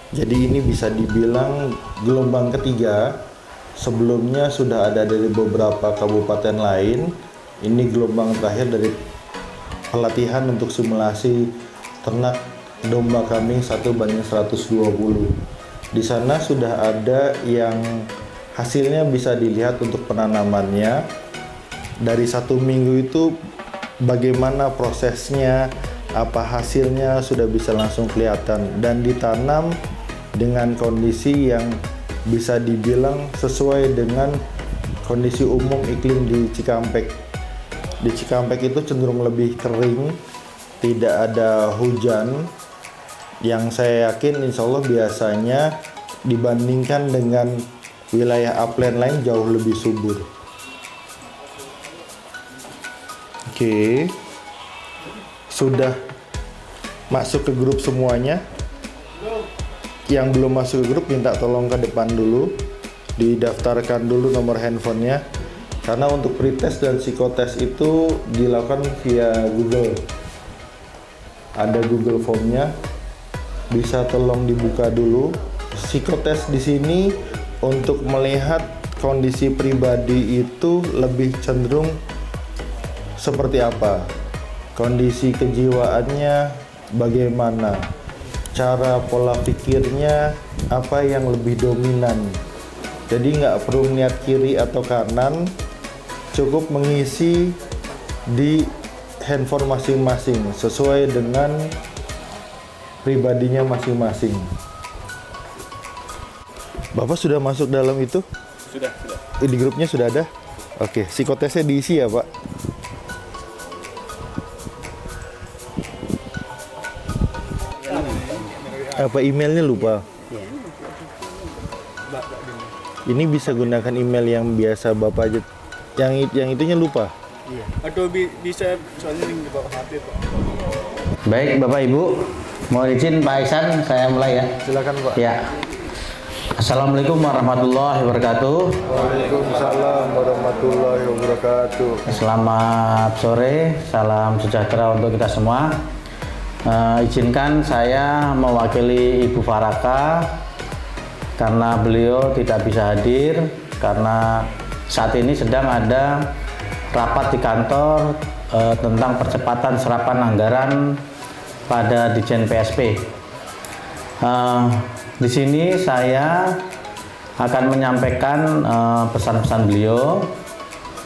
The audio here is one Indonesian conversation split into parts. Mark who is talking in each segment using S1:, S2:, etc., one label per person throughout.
S1: Jadi ini bisa dibilang gelombang ketiga. Sebelumnya sudah ada dari beberapa kabupaten lain. Ini gelombang terakhir dari pelatihan untuk simulasi ternak domba kambing 1:120. Di sana sudah ada yang hasilnya bisa dilihat untuk penanamannya. Dari 1 minggu itu bagaimana prosesnya, apa hasilnya sudah bisa langsung kelihatan, dan ditanam dengan kondisi yang bisa dibilang sesuai dengan kondisi umum iklim di Cikampek. Di Cikampek itu cenderung lebih kering, tidak ada hujan, yang saya yakin insya Allah biasanya dibandingkan dengan wilayah upland lain jauh lebih subur. Oke, sudah masuk ke grup semuanya. Yang belum masuk ke grup minta tolong ke depan dulu, didaftarkan dulu nomor handphonenya. Karena untuk pretest dan psikotes itu dilakukan via Google. Ada Google Formnya, bisa tolong dibuka dulu. Psikotes di sini untuk melihat kondisi pribadi itu lebih cenderung seperti apa, kondisi kejiwaannya bagaimana, cara pola pikirnya apa yang lebih dominan. Jadi nggak perlu niat kiri atau kanan, cukup mengisi di handphone masing-masing sesuai dengan pribadinya masing-masing. Bapak sudah masuk dalam itu?
S2: Sudah.
S1: Di grupnya sudah ada? Oke, psikotesnya diisi ya Pak? Apa emailnya lupa? Ini bisa gunakan email yang biasa Bapak aja. Yang itunya lupa?
S2: Iya. Atau bisa soalnya link di bawah HP Pak.
S3: Baik Bapak Ibu, mau izin Pak Ihsan, saya mulai ya.
S1: Silakan Pak.
S3: Ya. Assalamualaikum warahmatullahi wabarakatuh.
S1: Waalaikumsalam warahmatullahi wabarakatuh.
S3: Selamat sore, salam sejahtera untuk kita semua. Izinkan saya mewakili Ibu Faraka karena beliau tidak bisa hadir karena saat ini sedang ada rapat di kantor tentang percepatan serapan anggaran pada Ditjen PSP. Di sini saya akan menyampaikan pesan-pesan beliau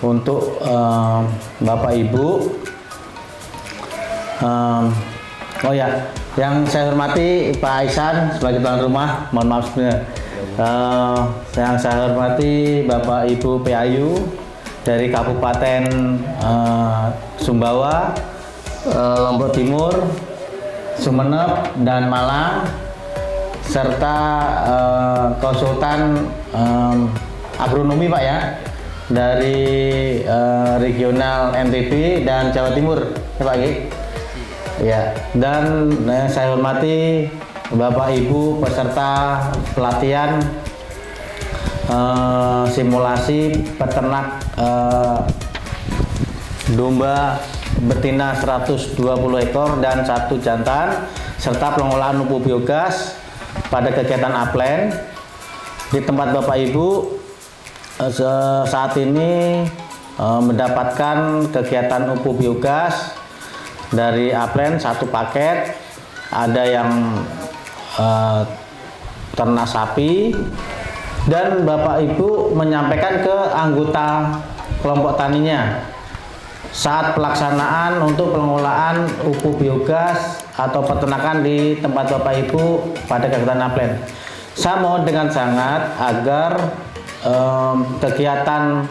S3: untuk Bapak Ibu. Oh ya, yang saya hormati Pak Ihsan sebagai tuan rumah, mohon maaf sebenarnya. Yang saya hormati Bapak Ibu PAYU dari Kabupaten Sumbawa, Lombok Timur, Sumeneb, dan Malang, serta konsultan agronomi Pak ya, dari regional NTB dan Jawa Timur ya Pak G. Ya, dan saya hormati Bapak Ibu peserta pelatihan simulasi peternak domba betina 120 ekor dan 1 jantan serta pengelolaan pupuk biogas pada kegiatan upland di tempat Bapak Ibu saat ini mendapatkan kegiatan pupuk biogas dari upland 1 paket, ada yang ternak sapi, dan Bapak Ibu menyampaikan ke anggota kelompok taninya saat pelaksanaan untuk pengelolaan pupuk biogas atau peternakan di tempat Bapak Ibu pada kegiatan upland. Saya mohon dengan sangat agar kegiatan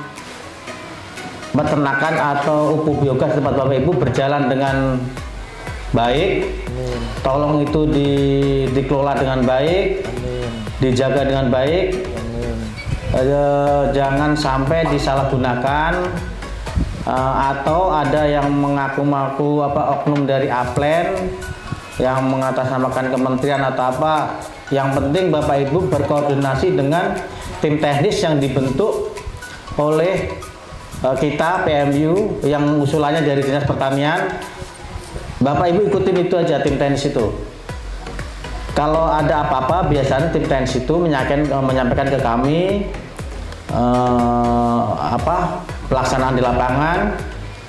S3: peternakan atau pupuk biogas tempat Bapak Ibu berjalan dengan baik.
S1: Amin.
S3: Tolong itu dikelola dengan baik.
S1: Amin.
S3: Dijaga dengan baik.
S1: Amin.
S3: Jangan sampai disalahgunakan atau ada yang mengaku-ngaku oknum dari upland yang mengatasnamakan kementerian atau apa. Yang penting Bapak Ibu berkoordinasi dengan tim teknis yang dibentuk oleh kita PMU yang usulannya dari Dinas Pertanian. Bapak Ibu ikutin itu aja, tim teknis itu. Kalau ada apa-apa, biasanya tim teknis itu menyampaikan ke kami pelaksanaan di lapangan.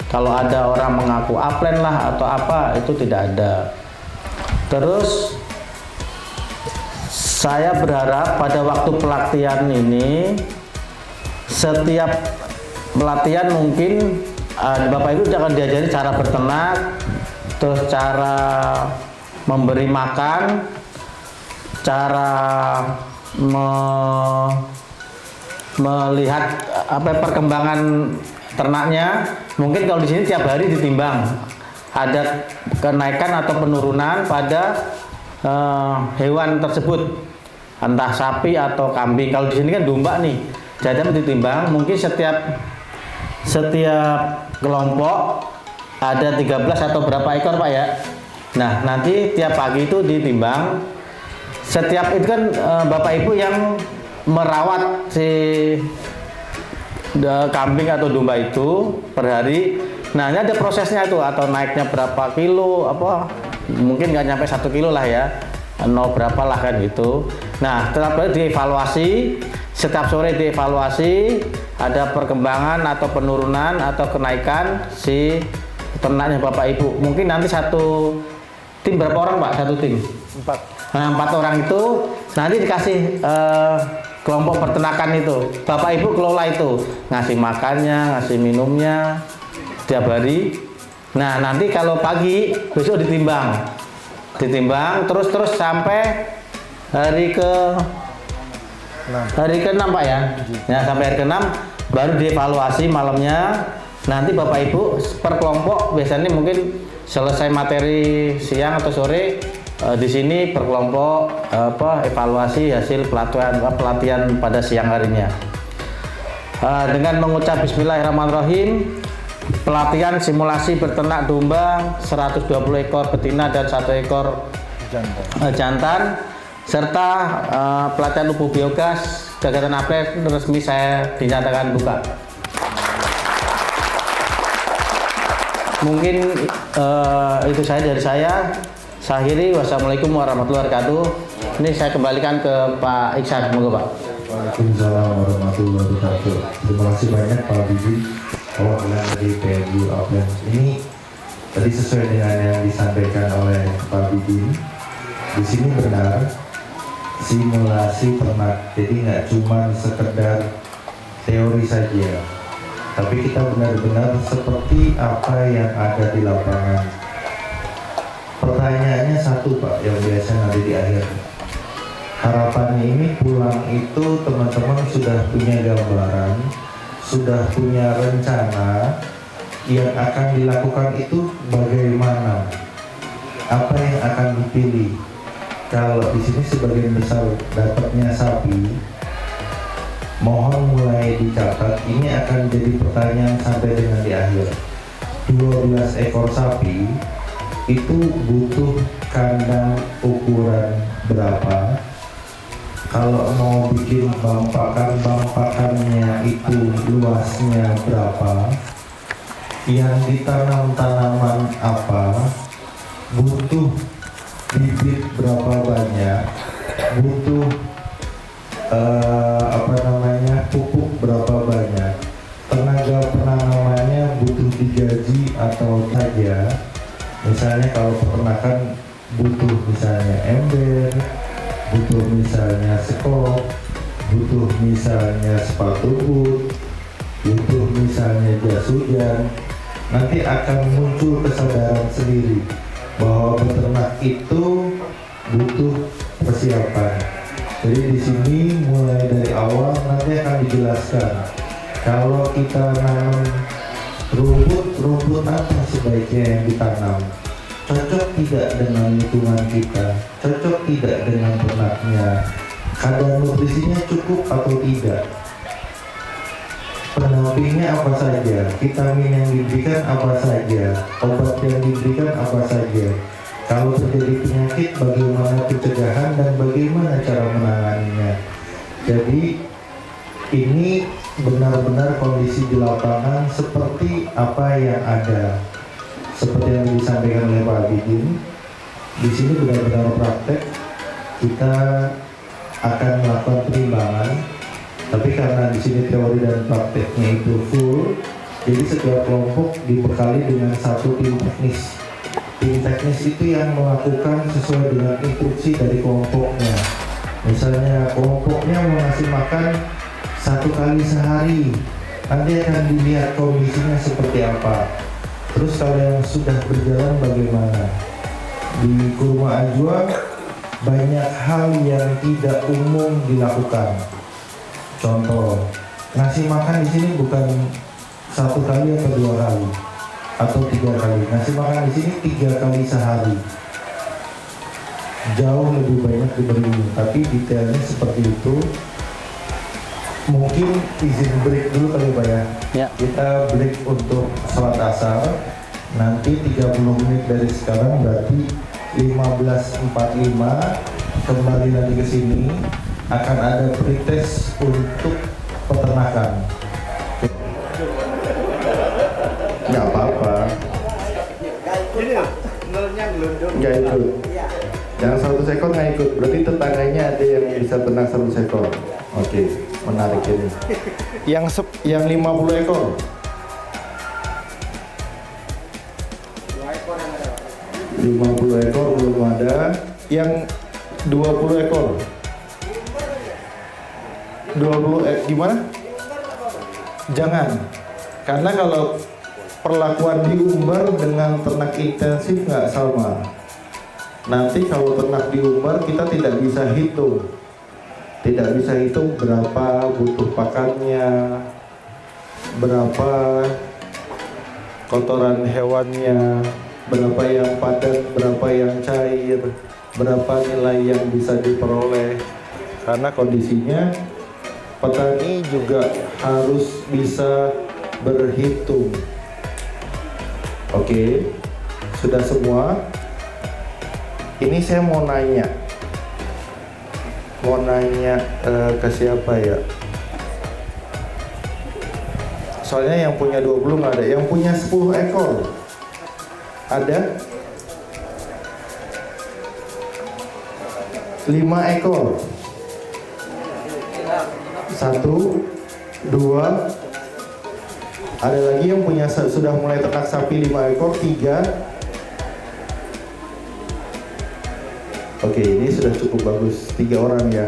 S3: Kalau ada orang mengaku upline lah atau apa, itu tidak ada. Terus saya berharap pada waktu pelatihan ini, setiap pelatihan mungkin Bapak Ibu akan diajari cara berternak, terus cara memberi makan, cara melihat perkembangan ternaknya. Mungkin kalau di sini tiap hari ditimbang, ada kenaikan atau penurunan pada hewan tersebut, entah sapi atau kambing. Kalau di sini kan domba nih, jadi ditimbang. Mungkin setiap kelompok ada 13 atau berapa ekor Pak ya. Nah, nanti tiap pagi itu ditimbang. Setiap itu kan Bapak Ibu yang merawat si kambing atau domba itu per hari. Nah, ini ada prosesnya itu, atau naiknya berapa kilo, mungkin nggak nyampe 1 kilo lah ya, 0 berapa lah kan gitu. Nah, setiap hari dievaluasi, setiap sore dievaluasi, ada perkembangan atau penurunan atau kenaikan si ternaknya Bapak Ibu. Mungkin nanti satu tim berapa orang Pak? Satu tim?
S2: 4.
S3: Nah, 4 orang itu nanti dikasih kelompok peternakan itu. Bapak Ibu kelola itu, ngasih makannya, ngasih minumnya setiap hari. Nah, nanti kalau pagi besok ditimbang terus sampai hari ke-6 Pak ya. Nah, sampai hari ke-6 baru dievaluasi malamnya. Nanti Bapak Ibu per kelompok biasanya mungkin selesai materi siang atau sore, di sini per kelompok evaluasi hasil pelatihan pada siang harinya. Dengan mengucap Bismillahirrahmanirrahim, pelatihan simulasi berternak domba 120 ekor betina dan 1 ekor jantan, serta pelatihan lupu biogas kegiatan APF resmi saya dinyatakan buka. Mungkin itu saja dari saya. Saya akhiri. Wassalamualaikum warahmatullahi wabarakatuh. Ini saya kembalikan ke Pak Iksan. Monggo Pak.
S4: Waalaikumsalam warahmatullahi wabarakatuh. Terima kasih banyak Pak Bibi, perwakilan dari PMU Upland. Ini tadi sesuai dengan yang disampaikan oleh Pak Bibi. Di sini benar simulasi ternak. Jadi nggak cuma sekedar teori saja, tapi kita benar-benar seperti apa yang ada di lapangan. Pertanyaannya satu Pak, yang biasa ada di akhir. Harapannya ini pulang itu teman-teman sudah punya gambaran, sudah punya rencana yang akan dilakukan itu bagaimana, apa yang akan dipilih. Kalau di sini sebagian besar dapatnya sapi, mohon mulai dicatat. Ini akan jadi pertanyaan sampai dengan di akhir. 12 ekor sapi itu butuh kandang ukuran berapa? Kalau mau bikin bangpakannya itu luasnya berapa? Yang ditanam tanaman apa? Butuh bibit berapa banyak? Butuh pupuk berapa banyak? Tenaga penanamannya butuh digaji atau saja? Misalnya kalau peternakan butuh misalnya ember, butuh misalnya sekop, butuh misalnya sepatu boot, butuh misalnya jas hujan. Nanti akan muncul kesadaran sendiri bahwa beternak itu butuh persiapan. Jadi di sini mulai dari awal nanti akan dijelaskan. Kalau kita nanam rumput apa sebaiknya yang ditanam, cocok tidak dengan lingkungan kita, cocok tidak dengan ternaknya, kadar nutrisinya cukup atau tidak, pendampingnya apa saja, vitamin yang diberikan apa saja, obat yang diberikan apa saja, kalau terjadi penyakit bagaimana pencegahan dan bagaimana cara menanganinya. Jadi ini benar-benar kondisi di lapangan seperti apa yang ada, seperti yang disampaikan oleh Pak Bidin. Di sini benar-benar praktek kita akan melakukan penimbangan, tapi karena di sini teori dan prakteknya itu full, jadi setiap kelompok dibekali dengan satu tim teknis. Tim teknis itu yang melakukan sesuai dengan instruksi dari kelompoknya. Misalnya kelompoknya mau ngasih makan 1 kali sehari, nanti akan dilihat kondisinya seperti apa. Terus kalau yang sudah berjalan bagaimana? Di Kurma Ajwa banyak hal yang tidak umum dilakukan. Contoh, ngasih makan di sini bukan 1 kali atau 2 kali atau 3 kali. Ngasih makan di sini 3 kali sehari. Jauh lebih banyak dibanding, tapi detailnya seperti itu. Mungkin izin break dulu kali Pak ya.
S3: Ya.
S4: Kita break untuk sholat asar. Nanti 30 menit dari sekarang berarti 15.45 kembali lagi ke sini. Akan ada pretest untuk peternakan. Nggak apa-apa. Nggak ikut. Yang 100 ekor nggak ikut. Berarti tetangganya ada yang bisa ternak 100 ekor. Oke, menarik ini.
S1: Yang 50 ekor.
S4: 50 ekor belum ada.
S1: Yang 20 ekor. 20 gimana? Jangan. Karena kalau perlakuan diumbar dengan ternak intensif nggak sama. Nanti kalau ternak diumbar kita tidak bisa hitung. Tidak bisa hitung berapa butuh pakannya, berapa kotoran hewannya, berapa yang padat, berapa yang cair, berapa nilai yang bisa diperoleh. Karena kondisinya petani juga harus bisa berhitung. Oke, sudah semua. Ini saya mau nanya ke siapa ya? Soalnya yang punya 20 nggak ada, yang punya 10 ekor ada? 5 ekor. 1, 2. Ada lagi yang punya sudah mulai ternak sapi 5 ekor, 3. Oke, ini sudah cukup bagus. 3 orang ya.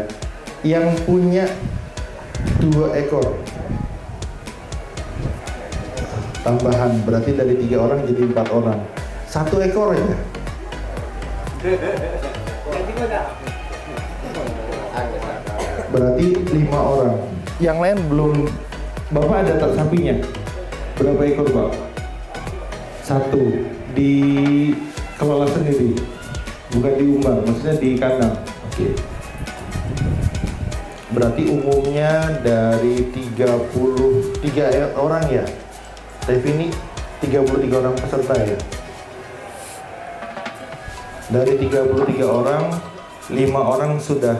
S1: Yang punya 2 ekor. Tambahan, berarti dari 3 orang jadi 4 orang. 1 ekor ya. Berarti 5 orang. Yang lain belum. Bapak ada tak sapinya? Berapa ekor, Pak? 1. Dikelola sendiri. Bukan diumbar, maksudnya di kandang. Oke. Berarti umumnya dari 33 orang ya. Tapi ini 33 orang peserta ya. Dari 33 orang, 5 orang sudah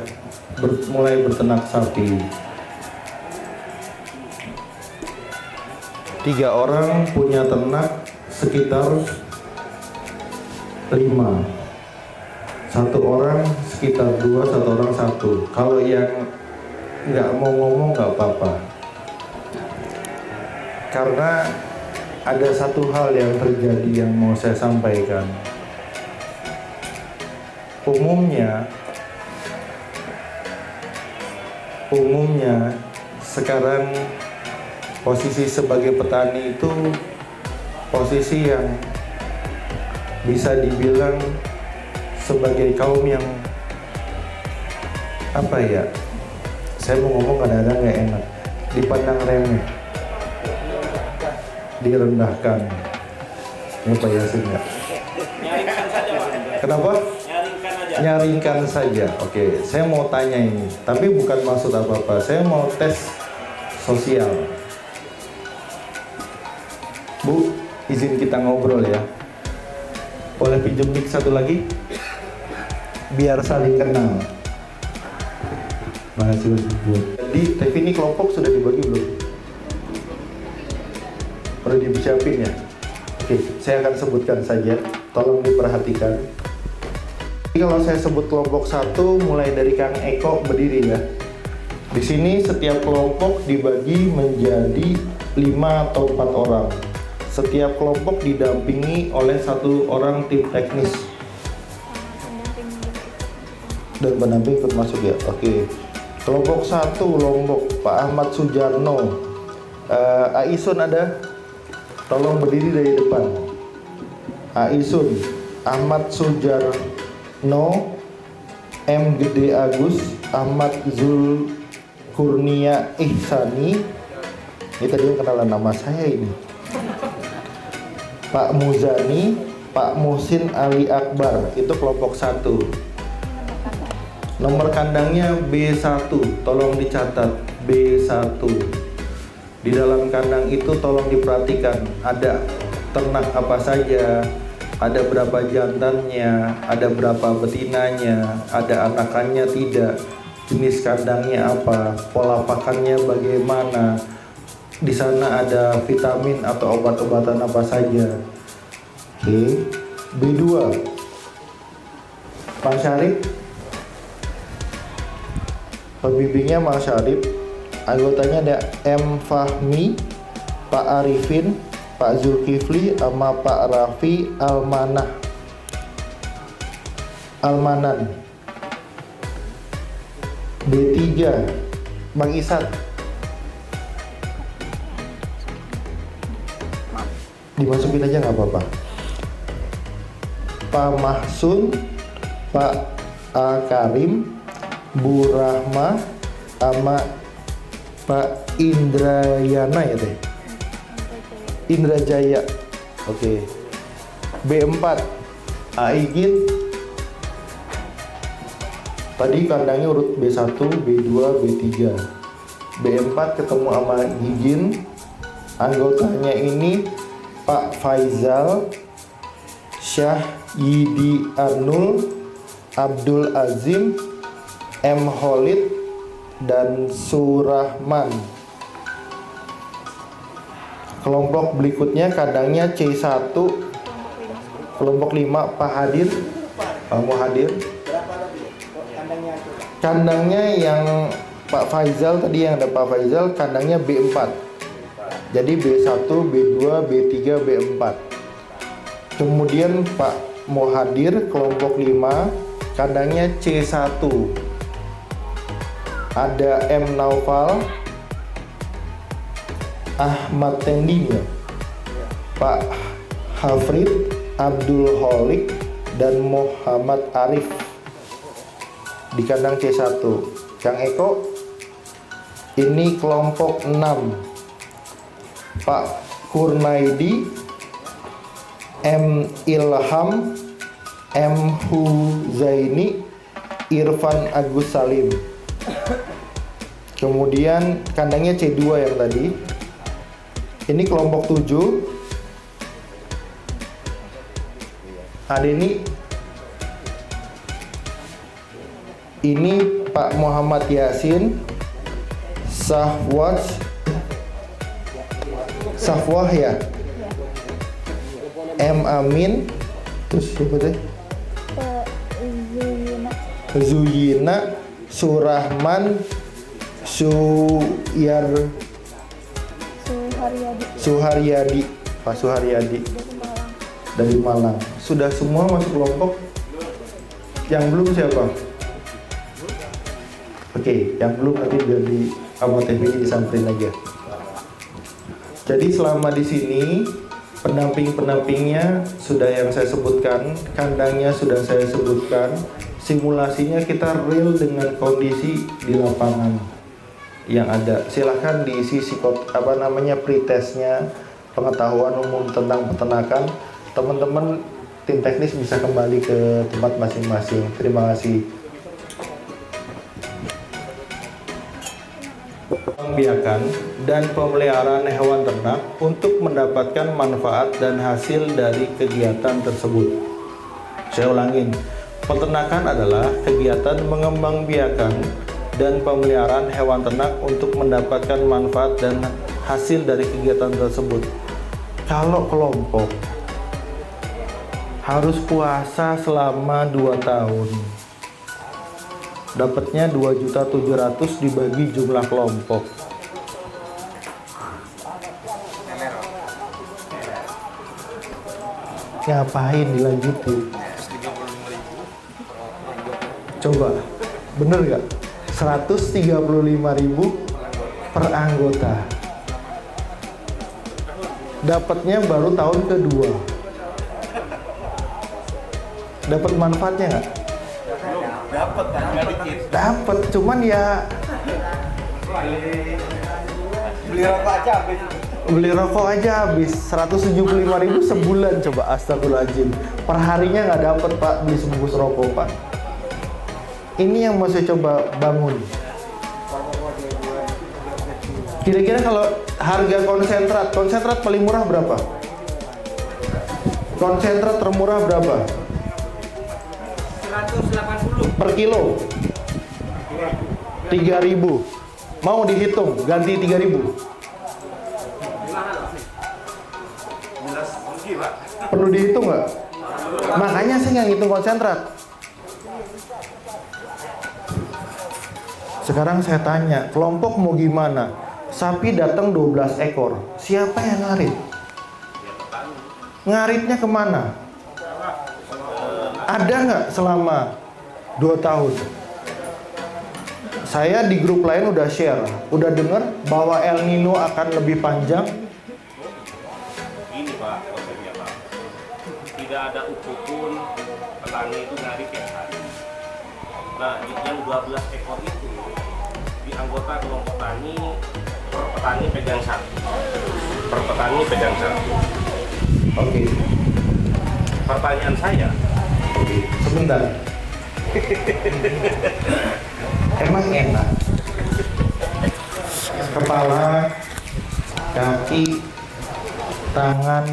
S1: mulai berternak sapi. 3 orang punya ternak sekitar 5. 1 orang sekitar 2, 1 orang 1. Kalau yang nggak mau ngomong nggak apa-apa. Karena ada satu hal yang terjadi yang mau saya sampaikan. Umumnya sekarang posisi sebagai petani itu posisi yang bisa dibilang sebagai kaum yang apa ya, saya mau ngomong kadang-kadang nggak enak, dipandang remeh, direndahkan. Ini Pak Yasin nggak? Kenapa? Nyaringkan saja. Oke, saya mau tanya ini, tapi bukan maksud apa-apa. Saya mau tes sosial. Bu, izin kita ngobrol ya. Boleh pinjem mic satu lagi? Biar saling kenal. Makasih Bu. Jadi TV ini kelompok sudah dibagi belum? Udah disiapin ya? Oke, saya akan sebutkan saja. Tolong diperhatikan. Jadi kalau saya sebut kelompok 1 mulai dari Kang Eko berdiri ya. Di sini setiap kelompok dibagi menjadi 5 atau 4 orang. Setiap kelompok didampingi oleh 1 orang tim teknis. Dan pendamping ikut masuk ya. Oke. Kelompok 1 Lombok, Pak Ahmad Sujarno. Aisun ada? Tolong berdiri dari depan. Aisun, Ahmad Sujarno, M. Gede Agus, Ahmad Zul Kurnia Ihsani. Ini tadi yang kenalan nama saya ini. Pak Muzani, Pak Muhsin Ali Akbar, itu kelompok 1. Nomor kandangnya B1, tolong dicatat B1. Di dalam kandang itu tolong diperhatikan ada ternak apa saja, ada berapa jantannya, ada berapa betinanya, ada anakannya tidak, jenis kandangnya apa, pola pakannya bagaimana, di sana ada vitamin atau obat-obatan apa saja. Oke. B2 Pak Syarif, pembimbingnya Mas Syarif, anggotanya ada M. Fahmi, Pak Arifin, Pak Zulkifli, sama Pak Raffi Almanan. B3 Bang Isat, dimasukin aja nggak apa-apa. Pak Mahsun, Pak Karim, Bu Rahma, sama Pak Indrayana ya teh? Indrajaya. Oke. B4 Aigin. Tadi kandangnya urut B1, B2, B3. B4 ketemu sama Gigin. Anggotanya ini Pak Faizal, Syah Yidi Arnul, Abdul Azim, M. Holid, dan Surahman. Kelompok berikutnya kandangnya C1, kelompok 5 Pak Hadir. Kamu hadir? Kandangnya yang Pak Faizal tadi, yang ada Pak Faizal, kandangnya B4. Jadi B1, B2, B3, B4. Kemudian Pak Mohadir, kelompok 5, kandangnya C1. Ada M. Naufal, Ahmad Tendinya, Pak Hafrid, Abdul Holik, dan Muhammad Arif di kandang C1. Kang Eko, ini kelompok 6, Pak Kurnaidi, M. Ilham, M. Huzaini, Irfan Agus Salim. Kemudian kandangnya C2 yang tadi. Ini kelompok 7. Ada ini Pak Muhammad Yasin, Safwah ya, M. Amin, terus siapa teh? Zuyina, Surahman, Suharyadi, Pak Suharyadi dari Malang. Sudah semua masuk kelompok. Yang belum siapa? Oke, yang belum nanti biar di TV ini disamperin aja. Jadi selama di sini pendamping-pendampingnya sudah yang saya sebutkan, kandangnya sudah saya sebutkan, simulasinya kita real dengan kondisi di lapangan yang ada. Silahkan diisi pretestnya, pengetahuan umum tentang peternakan. Teman-teman tim teknis bisa kembali ke tempat masing-masing. Terima kasih. Pembiakan dan pemeliharaan hewan ternak untuk mendapatkan manfaat dan hasil dari kegiatan tersebut. Saya ulangin, peternakan adalah kegiatan mengembangbiakan dan pemeliharaan hewan ternak untuk mendapatkan manfaat dan hasil dari kegiatan tersebut. Kalau kelompok Harus puasa selama 2 tahun. Dapatnya 2.700.000 dibagi jumlah kelompok. Ngapain dilanjutin? Coba, bener gak? 135.000 per anggota. Dapatnya baru tahun kedua. Dapat manfaatnya nggak?
S2: Dapat kan?
S1: Dapat, cuman ya
S2: Beli rokok aja habis.
S1: beli rokok aja habis 175.000 sebulan. Coba, astagfirullahaladzim. Perharinya nggak dapat Pak beli sebungkus rokok Pak. Ini yang mau saya coba bangun. Kira-kira kalau harga konsentrat paling murah berapa? Konsentrat termurah berapa?
S2: 180
S1: Per kilo? 3.000. Mau dihitung ganti 3.000? Perlu dihitung nggak? Makanya saya nggak ngitung konsentrat. Sekarang saya tanya, kelompok mau gimana? Sapi datang 12 ekor. Siapa yang ngarit? Ngaritnya kemana? Ada nggak selama 2 tahun? Saya di grup lain udah share, udah dengar bahwa El Nino akan lebih panjang.
S5: Ini Pak, konsepnya Pak. Tidak ada ukur pun petani itu ngarit tiap hari. Nah, yang 12 ekor itu di anggota kelompok tani, per petani pegang satu. Per petani pegang satu.
S1: Oke,
S5: Pertanyaan saya,
S1: sebentar. Emang enak? Kepala, kaki, tangan,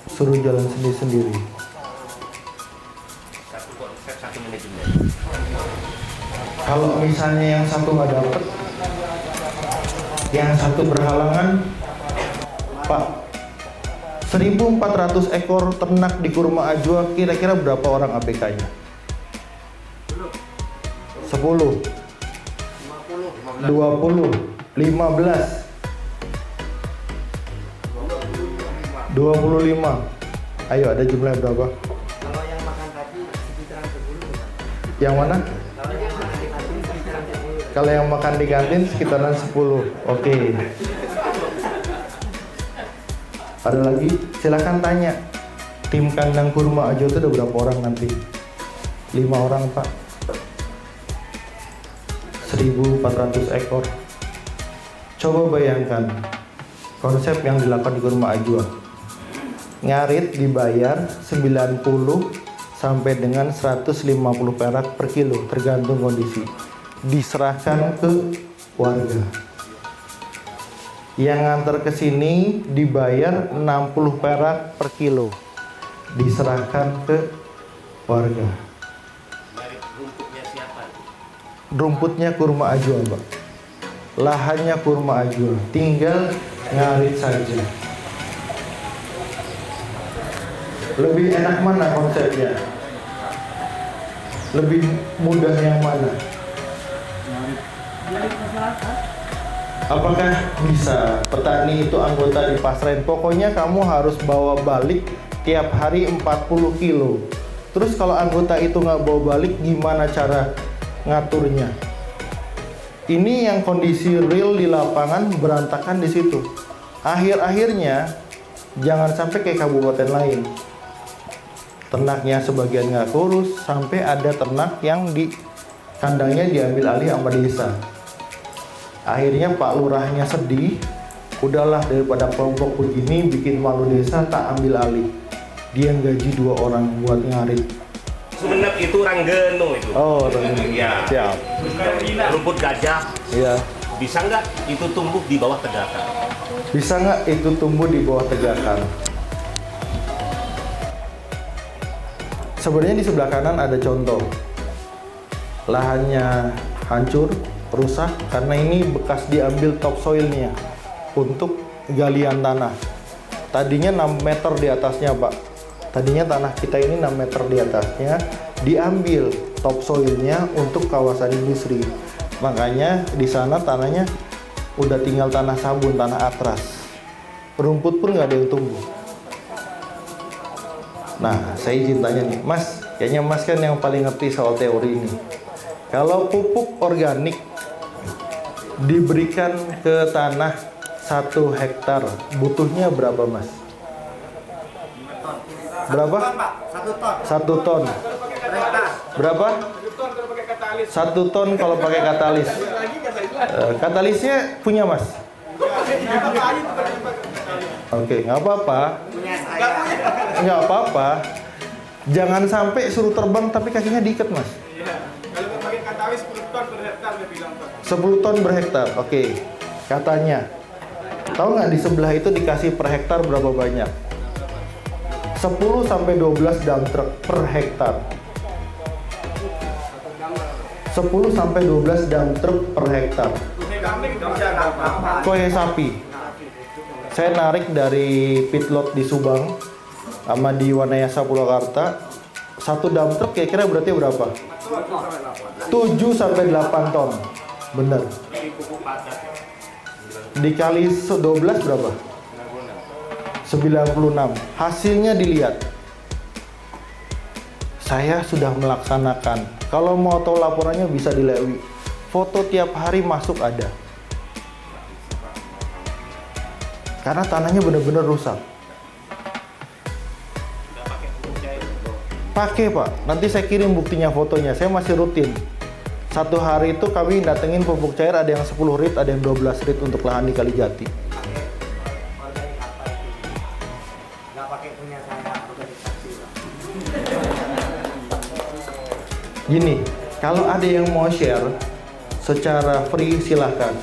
S1: suruh jalan sendiri-sendiri.
S5: satu konsep, satu manajemen.
S1: Kalau misalnya yang satu nggak dapet, yang satu berhalangan, Pak, 1.400 ekor ternak di Kurma Ajwa, kira-kira berapa orang ABK-nya? 10, 20, 15, 25. Ayo, ada jumlahnya berapa?
S2: Kalau yang makan tadi sekitaran 10.
S1: Yang mana?
S2: Kalau yang makan di kantin sekitaran 10.
S1: Kalau yang makan di kantin sekitaran 10. Oke. Ada lagi? Silakan tanya. Tim kandang Kurma Ajwa itu ada berapa orang nanti? 5 orang Pak. 1.400 ekor. Coba bayangkan konsep yang dilakukan di Kurma Ajwa. Ngarit dibayar 90 sampai dengan 150 perak per kilo tergantung kondisi. Diserahkan ke warga. Yang ngantar ke sini dibayar 60 perak per kilo. Diserahkan ke warga.
S5: Ngarit rumputnya siapa?
S1: Rumputnya Kurma Ajwa, Pak. Lahannya Kurma Ajwa. Tinggal ngarit saja. Lebih enak mana konsepnya? Lebih mudah yang mana? Apakah bisa petani itu anggota di pasren? Pokoknya kamu harus bawa balik tiap hari 40 kilo. Terus kalau anggota itu nggak bawa balik, gimana cara ngaturnya? Ini yang kondisi real di lapangan berantakan di situ. Akhir-akhirnya jangan sampai kayak kabupaten lain. Ternaknya sebagian nggak kurus, sampai ada ternak yang di kandangnya diambil alih sama desa. Akhirnya Pak Lurahnya sedih, udahlah daripada kelompok begini bikin malu desa, tak ambil alih. Dia gaji 2 orang buat ngarit.
S5: Sebenarnya itu ranggeno itu.
S1: Oh,
S5: Ya.
S1: siap.
S5: Rumput gajah.
S1: Iya.
S5: Bisa nggak itu tumbuh di bawah tegakan?
S1: Bisa nggak itu tumbuh di bawah tegakan? Sebenarnya di sebelah kanan ada contoh. Lahannya hancur, rusak karena ini bekas diambil topsoilnya untuk galian tanah. Tadinya 6 meter di atasnya, Pak. Tadinya tanah kita ini 6 meter di atasnya diambil topsoilnya untuk kawasan industri. Makanya di sana tanahnya udah tinggal tanah sabun, tanah atras. Rumput pun nggak ada yang tumbuh. Nah, saya izin tanya nih, Mas, kayaknya Mas kan yang paling ngerti soal teori ini. Kalau pupuk organik diberikan ke tanah 1 hektar, butuhnya berapa, Mas? Berapa? 1 ton. Berapa? 1 ton kalau pakai katalis. Katalisnya punya Mas? Oke, nggak apa-apa. Nggak apa-apa. Jangan sampai suruh terbang tapi kakinya diikat, Mas.
S2: Kalau pakai katalis 10 ton per hektar dia bilang, Pak.
S1: 10 ton per hektar. Oke. Katanya. Tahu nggak di sebelah itu dikasih per hektar berapa banyak? 10 sampai 12 dump truck per hektar. 10 sampai 12 dump truck per hektar. Kohe sapi. Saya narik dari pitlot di Subang sama di Wanayasa Purwakarta. 1 dump truck kira-kira berarti berapa? 7 sampai 8 ton. Bener. Dikali 12 berapa? 96. Hasilnya dilihat. Saya sudah melaksanakan. Kalau mau tahu laporannya bisa dilewi. Foto tiap hari masuk ada. Karena tanahnya benar-benar rusak. Pakai, Pak. Nanti saya kirim buktinya, fotonya. Saya masih rutin. 1 hari itu kami datengin pupuk cair, ada yang 10 rit, ada yang 12 rit untuk lahan di Kalijati. Gini, kalau ada yang mau share secara free silahkan.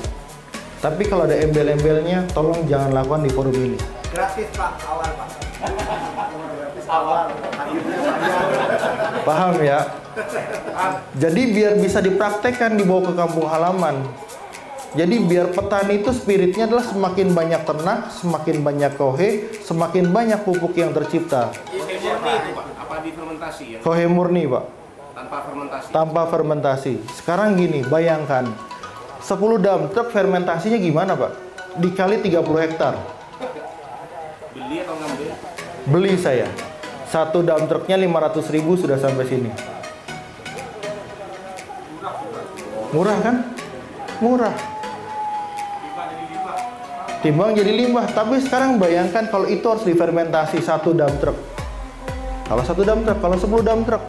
S1: Tapi kalau ada embel-embelnya, tolong jangan lakukan di forum ini.
S6: Gratis Pak, awal Pak.
S1: Paham ya? Jadi biar bisa dipraktekkan dibawa ke kampung halaman. Jadi biar petani itu spiritnya adalah semakin banyak ternak, semakin banyak kohe, semakin banyak pupuk yang tercipta.
S5: Kohe murni itu Pak, apa difermentasi ya?
S1: Kohe murni, Pak.
S5: Tanpa fermentasi.
S1: Tanpa fermentasi. Sekarang gini, bayangkan 10 dump truck fermentasinya gimana, Pak? Dikali 30 hektar.
S5: Beli atau ngambil?
S1: Beli saya. 1 dump trucknya 500.000 sudah sampai sini. Murah kan? Murah. Timbang jadi limbah. Tapi sekarang bayangkan kalau itu harus difermentasi 1 dump truck. Kalau 1 dump truck, kalau 10 dump truck,